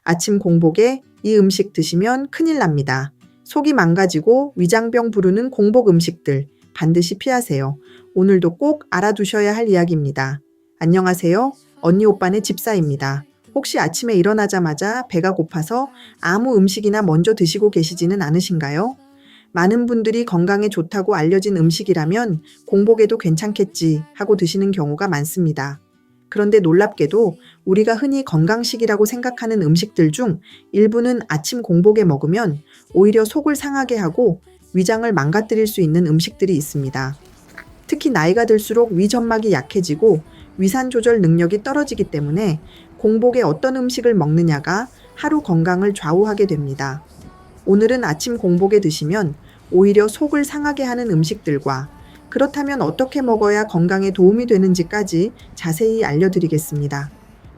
아침 공복에 이 음식 드시면 큰일 납니다. 속이 망가지고 위장병 부르는 공복 음식들 반드시 피하세요. 오늘도 꼭 알아두셔야 할 이야기입니다. 안녕하세요. 언니 오빠네 집사입니다. 혹시 아침에 일어나자마자 배가 고파서 아무 음식이나 먼저 드시고 계시지는 않으신가요? 많은 분들이 건강에 좋다고 알려진 음식이라면 공복에도 괜찮겠지 하고 드시는 경우가 많습니다. 그런데 놀랍게도 우리가 흔히 건강식이라고 생각하는 음식들 중 일부는 아침 공복에 먹으면 오히려 속을 상하게 하고 위장을 망가뜨릴 수 있는 음식들이 있습니다. 특히 나이가 들수록 위 점막이 약해지고 위산 조절 능력이 떨어지기 때문에 공복에 어떤 음식을 먹느냐가 하루 건강을 좌우하게 됩니다. 오늘은 아침 공복에 드시면 오히려 속을 상하게 하는 음식들과 그렇다면 어떻게 먹어야 건강에 도움이 되는지까지 자세히 알려드리겠습니다.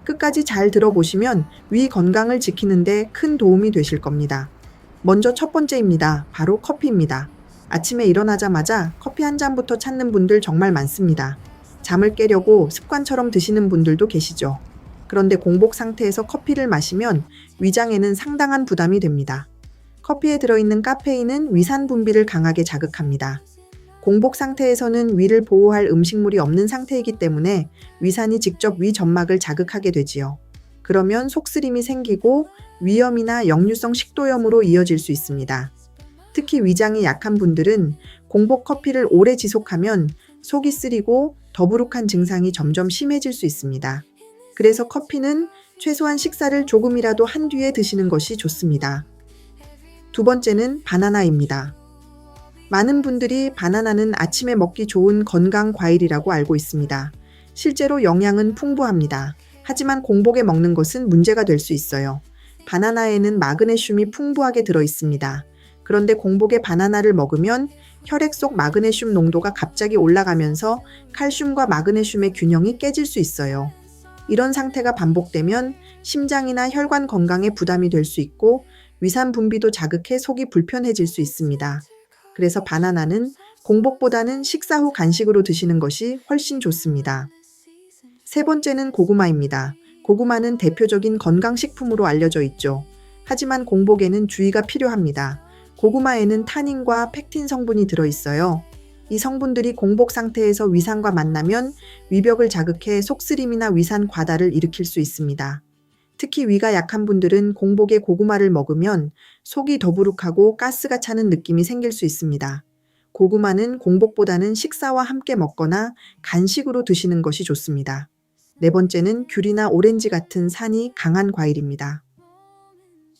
끝까지 잘 들어보시면 위 건강을 지키는데 큰 도움이 되실 겁니다. 먼저 첫 번째입니다. 바로 커피입니다. 아침에 일어나자마자 커피 한 잔부터 찾는 분들 정말 많습니다. 잠을 깨려고 습관처럼 드시는 분들도 계시죠. 그런데 공복 상태에서 커피를 마시면 위장에는 상당한 부담이 됩니다. 커피에 들어있는 카페인은 위산 분비를 강하게 자극합니다. 공복 상태에서는 위를 보호할 음식물이 없는 상태이기 때문에 위산이 직접 위 점막을 자극하게 되지요. 그러면 속쓰림이 생기고 위염이나 역류성 식도염으로 이어질 수 있습니다. 특히 위장이 약한 분들은 공복 커피를 오래 지속하면 속이 쓰리고 더부룩한 증상이 점점 심해질 수 있습니다. 그래서 커피는 최소한 식사를 조금이라도 한 뒤에 드시는 것이 좋습니다. 두 번째는 바나나입니다. 많은 분들이 바나나는 아침에 먹기 좋은 건강 과일이라고 알고 있습니다. 실제로 영양은 풍부합니다. 하지만 공복에 먹는 것은 문제가 될 수 있어요. 바나나에는 마그네슘이 풍부하게 들어 있습니다. 그런데 공복에 바나나를 먹으면 혈액 속 마그네슘 농도가 갑자기 올라가면서 칼슘과 마그네슘의 균형이 깨질 수 있어요. 이런 상태가 반복되면 심장이나 혈관 건강에 부담이 될 수 있고 위산 분비도 자극해 속이 불편해질 수 있습니다. 그래서 바나나는 공복보다는 식사 후 간식으로 드시는 것이 훨씬 좋습니다. 세 번째는 고구마입니다. 고구마는 대표적인 건강식품으로 알려져 있죠. 하지만 공복에는 주의가 필요합니다. 고구마에는 타닌과 펙틴 성분이 들어있어요. 이 성분들이 공복 상태에서 위산과 만나면 위벽을 자극해 속쓰림이나 위산 과다를 일으킬 수 있습니다. 특히 위가 약한 분들은 공복에 고구마를 먹으면 속이 더부룩하고 가스가 차는 느낌이 생길 수 있습니다. 고구마는 공복보다는 식사와 함께 먹거나 간식으로 드시는 것이 좋습니다. 네 번째는 귤이나 오렌지 같은 산이 강한 과일입니다.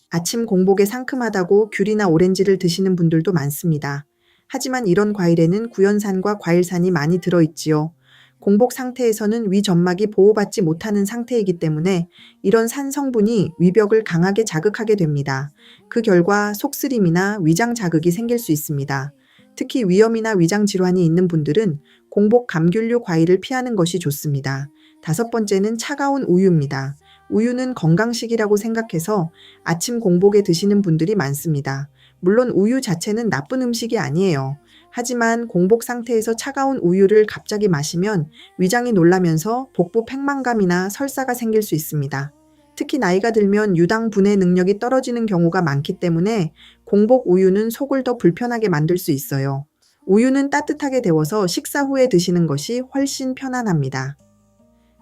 아침 공복에 상큼하다고 귤이나 오렌지를 드시는 분들도 많습니다. 하지만 이런 과일에는 구연산과 과일산이 많이 들어있지요. 공복 상태에서는 위 점막이 보호받지 못하는 상태이기 때문에 이런 산 성분이 위벽을 강하게 자극하게 됩니다. 그 결과 속쓰림이나 위장 자극이 생길 수 있습니다. 특히 위염이나 위장 질환이 있는 분들은 공복 감귤류 과일을 피하는 것이 좋습니다. 다섯 번째는 차가운 우유입니다. 우유는 건강식이라고 생각해서 아침 공복에 드시는 분들이 많습니다. 물론 우유 자체는 나쁜 음식이 아니에요. 하지만 공복 상태에서 차가운 우유를 갑자기 마시면 위장이 놀라면서 복부 팽만감이나 설사가 생길 수 있습니다. 특히 나이가 들면 유당 분해 능력이 떨어지는 경우가 많기 때문에 공복 우유는 속을 더 불편하게 만들 수 있어요. 우유는 따뜻하게 데워서 식사 후에 드시는 것이 훨씬 편안합니다.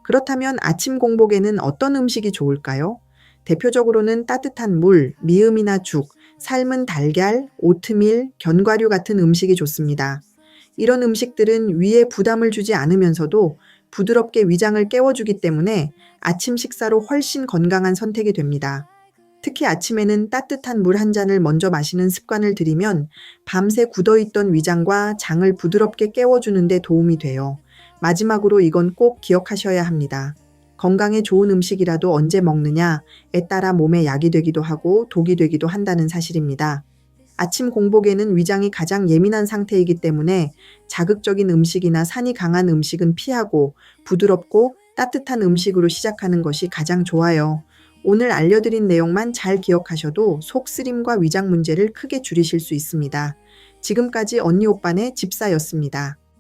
그렇다면 아침 공복에는 어떤 음식이 좋을까요? 대표적으로는 따뜻한 물, 미음이나 죽, 삶은 달걀, 오트밀, 견과류 같은 음식이 좋습니다. 이런 음식들은 위에 부담을 주지 않으면서도 부드럽게 위장을 깨워주기 때문에 아침 식사로 훨씬 건강한 선택이 됩니다. 특히 아침에는 따뜻한 물 한 잔을 먼저 마시는 습관을 들이면 밤새 굳어있던 위장과 장을 부드럽게 깨워주는 데 도움이 돼요. 마지막으로 이건 꼭 기억하셔야 합니다. 건강에 좋은 음식이라도 언제 먹느냐에 따라 몸에 약이 되기도 하고 독이 되기도 한다는 사실입니다. 아침 공복에는 위장이 가장 예민한 상태이기 때문에 자극적인 음식이나 산이 강한 음식은 피하고 부드럽고 따뜻한 음식으로 시작하는 것이 가장 좋아요. 오늘 알려드린 내용만 잘 기억하셔도 속쓰림과 위장 문제를 크게 줄이실 수 있습니다. 지금까지 언니 오빠네 집사였습니다.